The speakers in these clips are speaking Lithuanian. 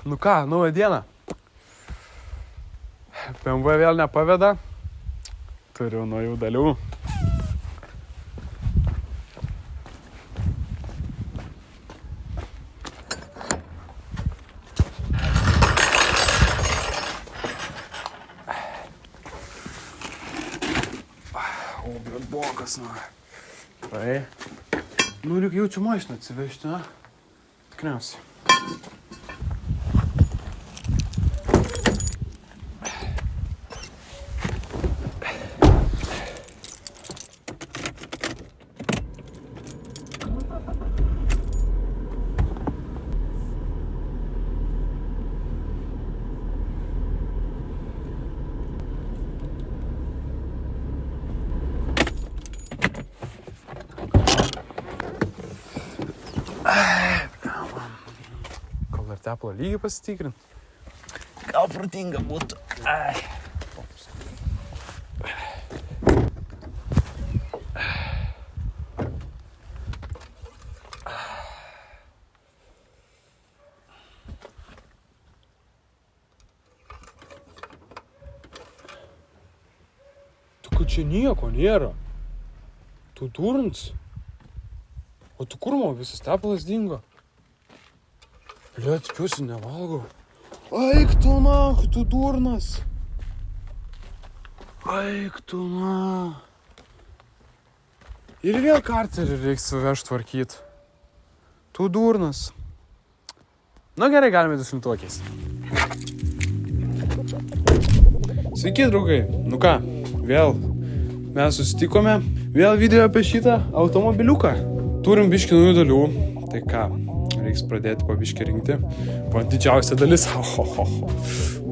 Nu ką, nauja diena. BMW vėl nepaveda. Turiu naujų dalių. O, bet blokas, na. Tai. Nu, lyg jaučiu mašiną atsivežti, na. Tikriausiai. Kol dar teplo lygį pasitikrint. Gal protinga būtų. Ai. Tu, kad čia nieko nėra. Tu durns. O tu kur man visas tepalas dingo? Blia, tikiuosi nevalgau. Aik tu na, tu durnas. Aik tu na. Ir vėl karterį reiks vežt tvarkyt. Tu durnas. Nu gerai, galime duslintuokės. Sveiki, draugai. Nu ką, vėl mes susitikome. Vėl video apie šitą automobiliuką. Turim biškį naujų dalių. Tai ką, reiks pradėti po biškį rinkti. Po didžiausia dalis.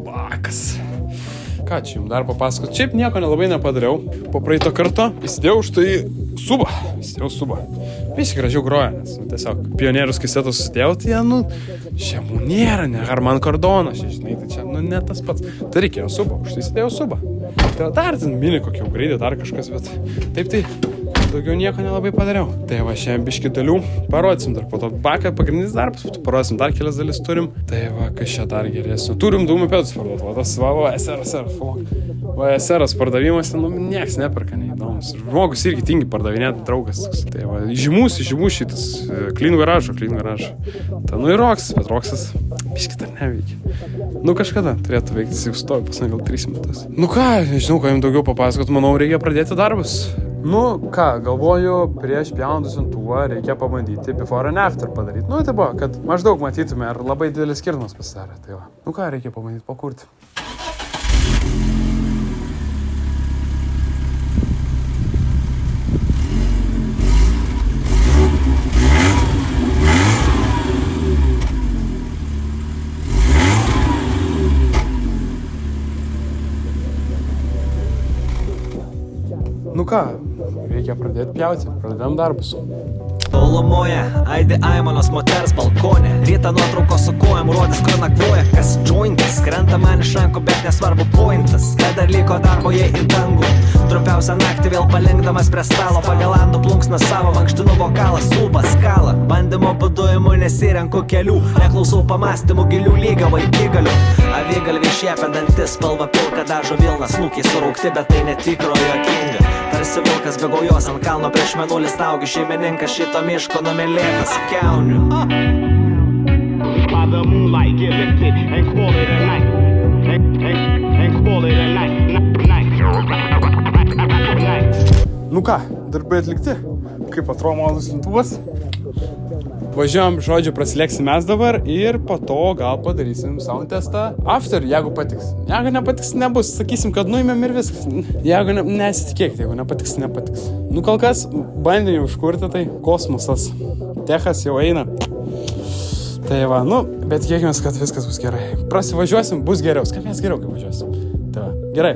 Bakas. Ką čia jums dar papasakot? Šiaip nieko nelabai nepadariau. Po praeito karto įsidėjau štai subą. Visi gražiau groja, nes tiesiog pionierius kasetus susidėjau, tai šiamų nėra, ne Harman Kardona, žinai, tai čia, ne tas pats. Tai reikėjo subą, už tai įsidėjau subą. Tai dar ten mini kokį upgradę, dar kažkas, bet taip tai daugiau nieko nelabai padariau. Tai va, šiandien biškį dalių parodysim dar po to baką, pagrindinis darbas, parodysim dar kelias dalis turim. Tai va, kas čia dar geresnio. Turim dūmų pėdus parduoti, va tas va, SRS pardavimas, nieks neperka, neįdomus. Žmogus irgi tingi pardavinėti, draugas. Tai va, žymus šitas, Clean Garage. Ta ir Roksas, bet Roksas biškį dar neveikia. Kažkada turėtų veikti, jis jau stovi pas gal 3 metus. Ką, nežinau, ką jums daugiau papasakot, manau, reikia pradėti darbus. Ką, galvoju, prieš pjaunant dusintuvą reikia pabandyti before and after padaryti. Tai buvo, kad maždaug matytume, ar labai didelis skirtumas pasidarė. Tai va, ką, reikia pabandyti pakurti. Ką, reikia pradėti pjauti, pradedam darbus. Tolumoje, aidi aimanos moters balkonė. Ryta nuotraukos su kojom, rodys, kur nakvoja. Kas jointas, krenta man iš rankų, bet nesvarbu pointas. Kad dar liko darbo jie į dangų. Trumpiausią naktį vėl palinkdamas prie stalo. Pagal andų plunksną savo, mankštinu vokalą, subą, skalą. Bandymo būduojimų nesirenku kelių. Neklausau pamastymų gilių lygio vaikigalių. Avigalviai šiepia dantis, spalva pilka dažo vilnas. Lūkiai suraukti, bet tai netikro juokinga. Tarsi vilkas bėgaujos ant kalno prieš mėnulį staugi. Šeimininkas šito miško numylėtas kiaunių. By the moonlight, get lifted and call it a night. And call it a night. Ką, darbai atlikti? Kaip atrodo mano duslintuvas? Važiuojam, žodžiu, prasileksim mes dabar ir po to gal padarysim sound testą after, jeigu patiks. Jeigu nepatiks, nebus. Sakysim, kad nuimėm ir viskas. Jeigu nesitikėkit, jeigu nepatiks, nepatiks. Kol kas bandėm užkurti, tai kosmosas. Techas jau eina. Tai va, bet tikėkimės, kad viskas bus gerai. Prasivažiuosim, bus geriau. Skambės geriau, kai važiuosim. Tai va, gerai.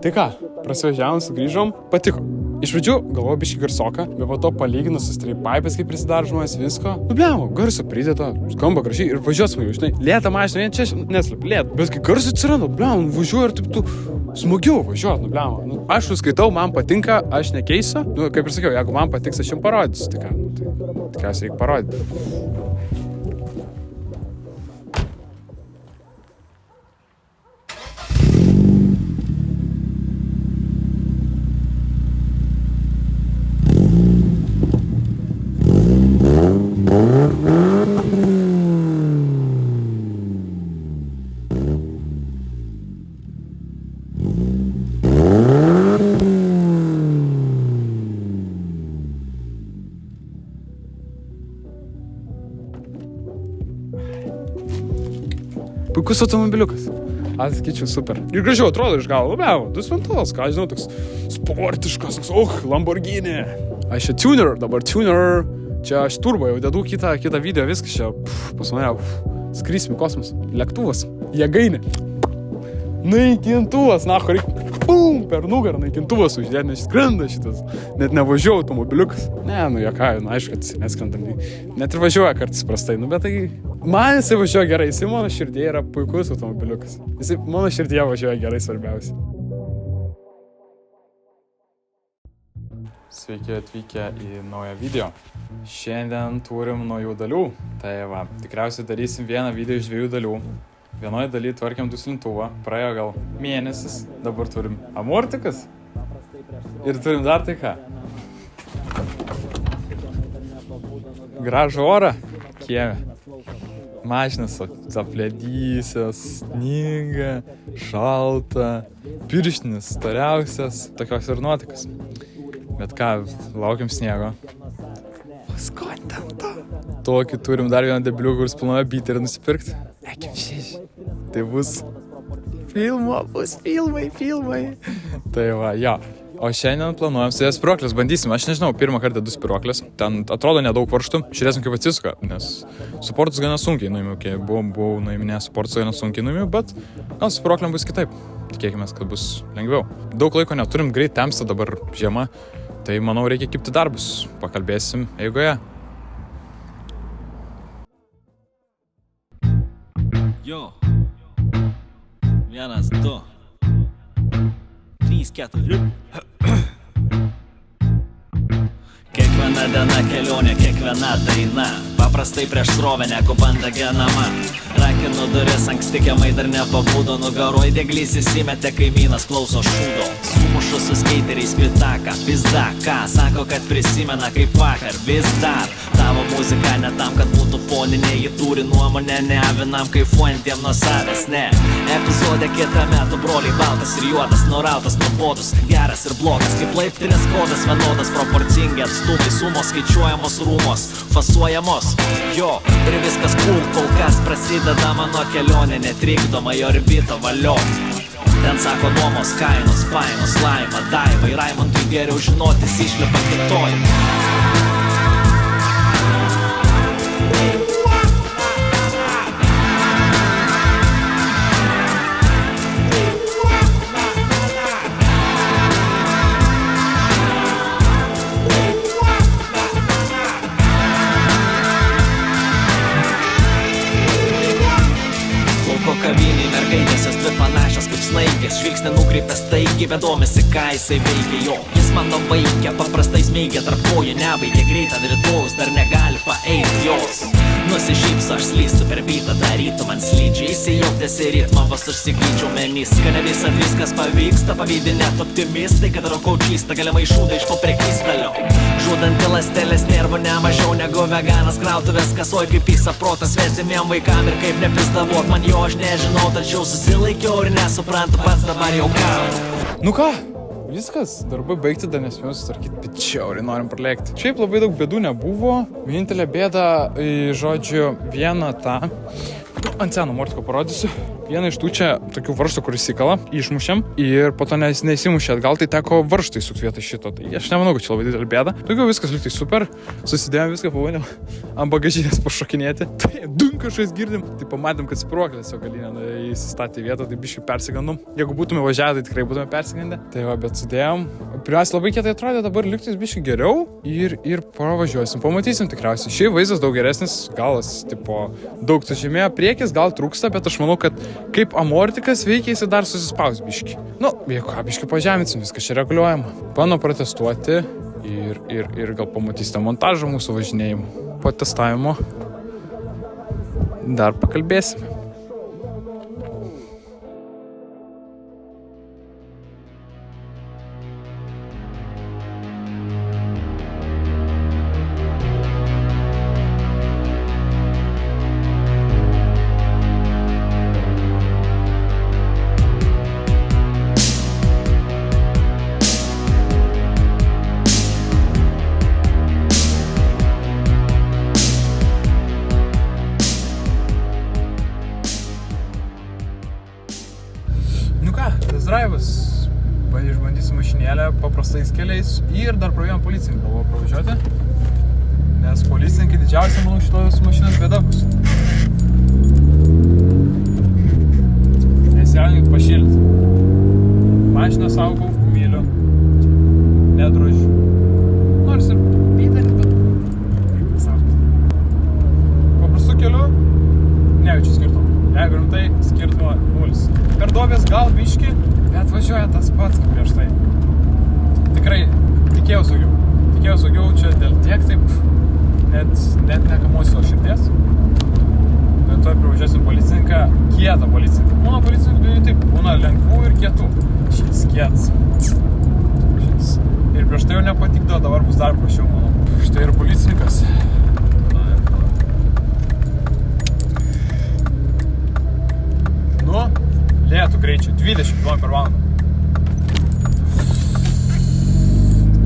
Tai ką, prasivažiavom, sugrįžom, patiko. Iš pradžių galvoju biškį garsoką, bet po to palyginus su streetpipes, kaip prisidaro žmonės visko. Nu, bliamo, garso pridėta, skamba gražiai ir važiuos smagiau, žinai. Lėta mašina, vien čia neslėp, lėta. Bet kai garso atsiranda, bliamo, važiuoju ir taip tu smagiau važiuot, nu, bliamo. Nu, aš skaitau, man patinka, aš nekeisiu. Nu, kaip ir sakiau, jeigu man patiks, aš jums parodysiu. Tai ką, nu, tai tikriausiai reikia parodyti. Puikus automobiliukas. Aš sakyčiau, super. Ir gražiau atrodo iš galo, labiau. 2.5, ką žinau, toks sportiškas, toks, Lamborghini. Aš čia tuner, dabar tuner. Čia aš turbo, jau dedu kitą video, viskas čia, pas mane, skrysim į kosmosą. Lėktuvas, jėgainė. Naikintuvas, nacho, reikia, per nugarą naikintuvas uždėti, nes skrenda šitas. Net nevažiuoja automobiliukas. Ne, nu jokauju, nu aišku, kad neskrendam. Net ir važiuoja kartais prastai, nu bet tai... Man jisai važiuoja gerai, jisai mano širdėje yra puikus automobiliukas. Jisai mano širdėje važiuoja gerai, svarbiausia. Sveiki atvykę į naują video. Šiandien turim naujų dalių. Tai va, tikriausiai darysim vieną video iš 2 dalių. Vienoje dalyje tvarkiam duslintuvą, praėjo gal mėnesis, dabar turim amortikas ir turim dar tai ką. Gražų orą kieme. Mašinas apledysios, sninga, šalta, pirštinis storiausias, tokios ir nuotaikos. Bet ką, laukiam sniego. Paskontento. Tokį turim dar vieną debiliuką, kuris planuoja biterį nusipirkti. Ekim šeši. Tai bus filmai. Tai va, jo. O šiandien planuojam su spyruoklės, bandysim. Aš nežinau, pirmą kartą 2 spyruoklės. Ten atrodo nedaug varžtų. Žiūrėsim, kaip atsisuka, nes suportus gana sunkiai nuimiu. Kai buvau nuiminėjęs suportus gana sunkiai nuimiu, bet gal spyruoklėm bus kitaip. Tikėkime, kad bus lengviau. Daug laiko neturim, greit temsta dabar žiema. Tai manau, reikia kibti darbus. Pakalbėsim eigoje. Jo. 1, 2, 3, 4. Kiekviena diena kelionė, kiekviena daina. Paprastai prieš srovę, negu banda genama. Rakinu duris, ankstikiamai dar nepabudo. Nugaroj deglys įsimetė, kaimynas klauso šūdo. Sumušu su skeiteriais pitaką, pizda, ką sako, kad prisimena kaip vakar. Vis dar tavo muzika ne tam, kad būtų foninė. Ji turi nuomonę, neavinam kaifuojantiem nuo savęs, ne. Epizodė kitame, tu broliai baltas ir juodas, nurautas, nuobodus, geras ir blogas. Kaip laiptinės kodas vienodas, proporcingi atstumai, sumos skaičiuojamos rūmos, fasuojamos. Jo, ir viskas cool, kol kas prasideda mano kelionė, netrikdoma jo orbito valio. Ten sako nuomos kainos, fainos, laima, daiva. Ir Raimondui geriau žinotis išlipa kitoj. Kaviniai mergaitės, jos dvi panašios kaip snaigės. Žvilgsnė nukreipęs taigi, bet domisi, ką jisai veikia jo. Jis mano vaikė, paprastai smeigia tarp kojų, nebaigia greit ant rytojus, dar negali paeiti jos. Nusišypso, aš slystu per bytą, darytų man slydžiai. Įsijautęs į ritmą, vos užsiklydžiau menys. Kad ne viskas pavyksta, pavydi net optimistai. Kad rokau čystą, galimai šūdą iš po prekystalio. Žudanti ląstelės nervų nemažiau negu veganas. Krautuvės kasoj kaip įsa protas svetimiem vaikam. Ir kaip nepizdavot man jo, aš nežinau, tačiau susilaikiau ir nesuprantu pats dabar jau ką. Nu ką? Viskas, darbai baigti, dar nespėjom susitvarkyti, bet čiauriai norim pralėkti. Šiaip labai daug bėdų nebuvo. Vienintelė bėda, žodžiu, vieną tą ant seno mortiko parodysiu. Vieną iš tų čia tokių varžtų, kuris įkala, išmušėm ir po to neįsimušė atgal, tai teko varžtai sukti vietoj šito. Tai aš nemanau, kad čia labai didelė bėda. Daugiau viskas liktai super, susidėjom viską, pabandėm ant bagažinės pašokinėti. Tai dum kažkas girdim. Tai pamatėm, kad spyruoklės jo galinė įsistatė į vietą, tai biškai persigandom. Jeigu būtume važiavę, tai tikrai būtume persigandę. Tai va, bet sudėjom. Pirmiausia, labai kietai atrodė, dabar liktais biškai geriau ir pravažiuosim. Pamatysim tikriausiai. Šiaip vaizdas daug geresnis, galas, tipo, daug sužymėjo, priekis gal trūksta, bet aš manau, kad kaip amortikas veikia, jis dar susispaus biški. Nu, jeigu ką biški pažeminsim, viskas čia reguliuojama. Pano protestuoti ir gal pamatysite montažą mūsų važinėjimų. Po testavimo dar pakalbėsime. Drive'as, išbandysim mašinėlę paprastais keliais ir dar pravėjom policininką buvo pravažiuoti, nes policininkai didžiausia, manau, šitos mašinos bėda bus. Nesijaudink pašilti. Mašiną saugau, myliu, nedrožiu. Nors ir pėdari, bet savt. Paprastų kelių nejaučiu skirtumo. Jeigu rimtai, skirtumo 0. Per duobės gal biški, bet važiuoja tas pats kaip prieš tai. Tikrai tikėjau saugiau čia dėl tiek taip, net nekamuosiu širdies. Bet tuoj privažiuosim policininką, kietą policininką. Būna policininkų dviejų taip, būna lengvų ir kietų. Šis kietas. Ir prieš tai jau nepatikdavo, dabar bus dar prašiau, manau. Štai ir policininkas. Nu, lėtų greičiai, 20 km per valandą.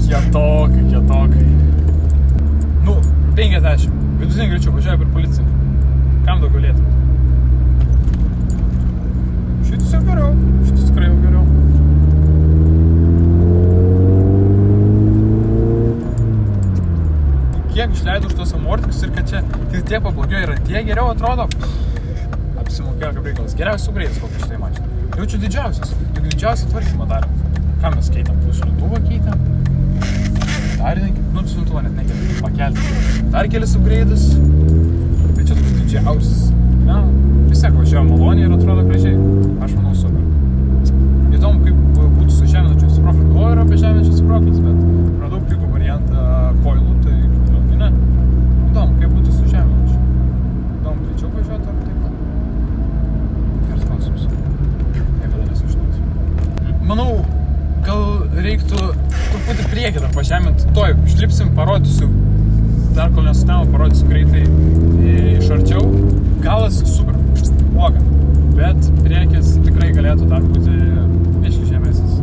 Kietokai. Nu, 50. Vidutinį greičiau važiuoja per policininką. Kam daugiau lėtų? Šitas jau geriau. Šitas tikrai jau geriau. Kiek išleidau už tos amortikus ir kad čia tie pablogėjo ir tie geriau atrodo. Apsimokėjo kaip reikalas. Geriausias sugreitas, kokį šitai mačiau. Jaučiu didžiausią tvarkymą darėm. Ką mes keitėm? Duslintuvą keitėm. Dar duslintuvą net nekeitėm. Pakelti. Dar kelis sugreitas. Tai čia toks didžiausias. Na, vis tiek važiavo maloniai ir atrodo gražiai. Aš manau super. Įdomu, kaip būtų su žeminančiu sprokliu. Buvo ir apie žeminančius sproklius, bet radau pigų variantą koilų, tai ne. Įdomu, kaip būtų su žeminančiu. Įdomu, greičiau važiuoti ar taip pat. Geras klausimas. Niekada nesužinosiu. Manau, gal reiktų truputį priekį dar pažeminti. Toj, išlipsim, parodysiu. Dar kol nesutemo, parodysiu greitai iš arčiau. Galas super, bloga. Bet priekis tikrai galėtų dar būti biškį žemesnis.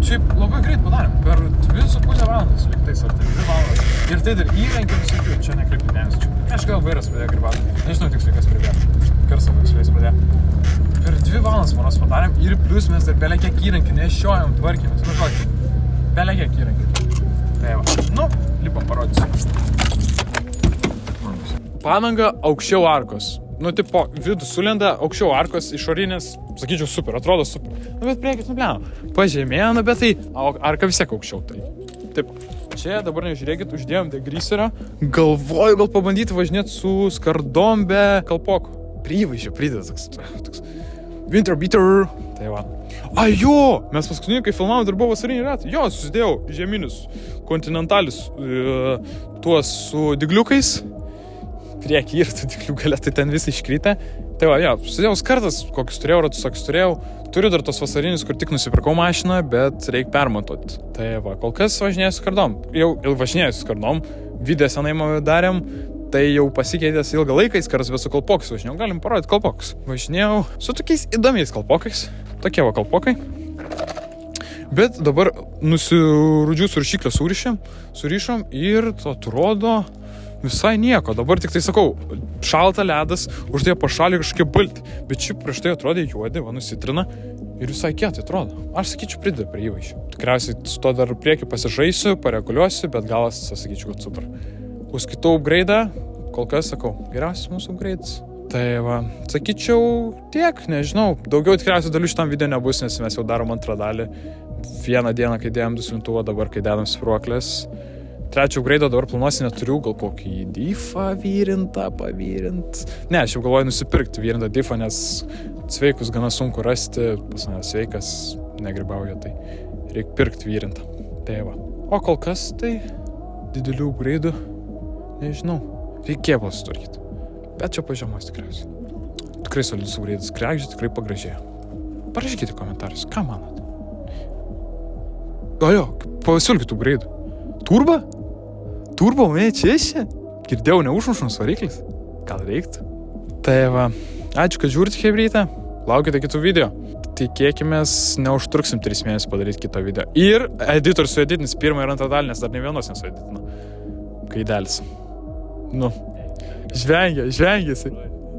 Šiaip labai greit padarėm. Per 2,5 valandas liktais ar tai 2 valandas. Ir tai dar įrankiai visokių. Čia nekreipti dėmesio. Aš gal vairas pradėjo gribauti. Nežinau tiksliai, kas pradėjo. Karsą tiksliai pradėjo. Per 2 valandas manos padarėm ir plius mes dar belekiek įrankį nešiojom, tvarkėmės. Nu, žodžiu, belekiek įrankį. Tai va. Nu, lipam parodysiu. Padanga aukščiau arkos. Nu, tipo, vidų sulenda, aukščiau arkos, išorinės, sakyčiau, super, atrodo super. Nu, bet priekis, nu, blema, pažemėjo, nu, bet tai arka vis tiek aukščiau. Tai, taip, čia dabar nežiūrėkit, uždėjom degriserą. Galvoju, gal pabandyti važinėti su skardom be kalpoko. Privaizdžio pridėtas toks winter beater. Tai va. Jo, mes paskutinį, kai filmavom, dar buvo vasarinį ratą. Jo, susidėjau žieminius kontinentalius tuos su digliukais. Priekį ir tų diklių galia, tai ten visi iškrytę. Tai va, jo, susidėjau skartas, kokius turėjau, ratus kokius turėjau. Turiu dar tos vasarinius, kur tik nusipirkau mašiną, bet reikia permatuoti. Tai va, kol kas važinėjau su skardom. Jau važinėjau su skardom, video senai darėm, tai jau pasikeitęs ilgą laiką, skardas, bet su kalpokais važinėjau, galim parodyti kalpokus. Važinėjau su tokiais įdomiais kalpokais, tokie va kalpokai. Bet dabar nusirūdžiu su rašiklio surišom ir atrodo visai nieko. Dabar tik tai sakau, šalta ledas, uždėjo po šalį kažkokie balti. Bet šiaip prieš tai atrodė juodi, va nusitrina ir visai kietai atrodo. Aš sakyčiau, prideda prie įvaizdžio. Tikriausiai su to dar priekį pasižaisiu, pareguliuosiu, bet galas, sakyčiau, kad super. Užskaitau upgrade'ą, kol kas sakau, geriausias mūsų upgrade'as. Tai va, sakyčiau, tiek, nežinau, daugiau tikriausiai dalių šitam video nebus, nes mes jau darom antrą dalį. Vieną dieną, kai dėjom duslintuvą, dabar kai dedam spyruoklės. Trečio upgrade'o dabar planuosi neturiu, gal kokį diffą vyrintą, pavyrint. Ne, aš jau galvoju nusipirkti vyrintą diffą, nes sveikus gana sunku rasti, pas mane sveikas negribauja, tai reikia pirkti vyrintą. Tai va. O kol kas tai didelių upgrade'ų, nežinau, reikėjo pasitvarkyti. Bet čia pažemos tikriausiai. Tikrai solidus upgrade'as, kregždžiai tikrai pagražėjo. Parašykite komentarus, ką manote? Jo, pasiūlykit upgrade'ų. Turba? Turbo, mane čia? Girdėjau, neužmušamas variklis. Gal reiktų? Tai va, ačiū, kad žiūrite hebrytę. Laukite kitų video. Tikėkimės, neužtruksim 3 mėnesius padaryti kitą video. Ir editorius sueditins pirmą ir antrą dalį, nes dar ne vienos nesueditino. Kaidelis. Nu, žvengiasi.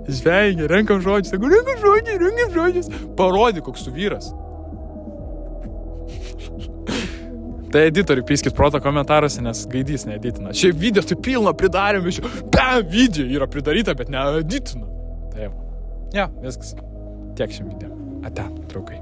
Žvengia, renkam žodžius. Sako, renkam žodžius. Parodyk, koks tu vyras. Tai editoriui pyskit proto komentaruose, nes gaidys needitina. Šiaip video tai pilna pridarėm, video yra pridaryta, bet needitina. Tai jau. Ja, viskas. Tiek šiam video. Ate, draugai.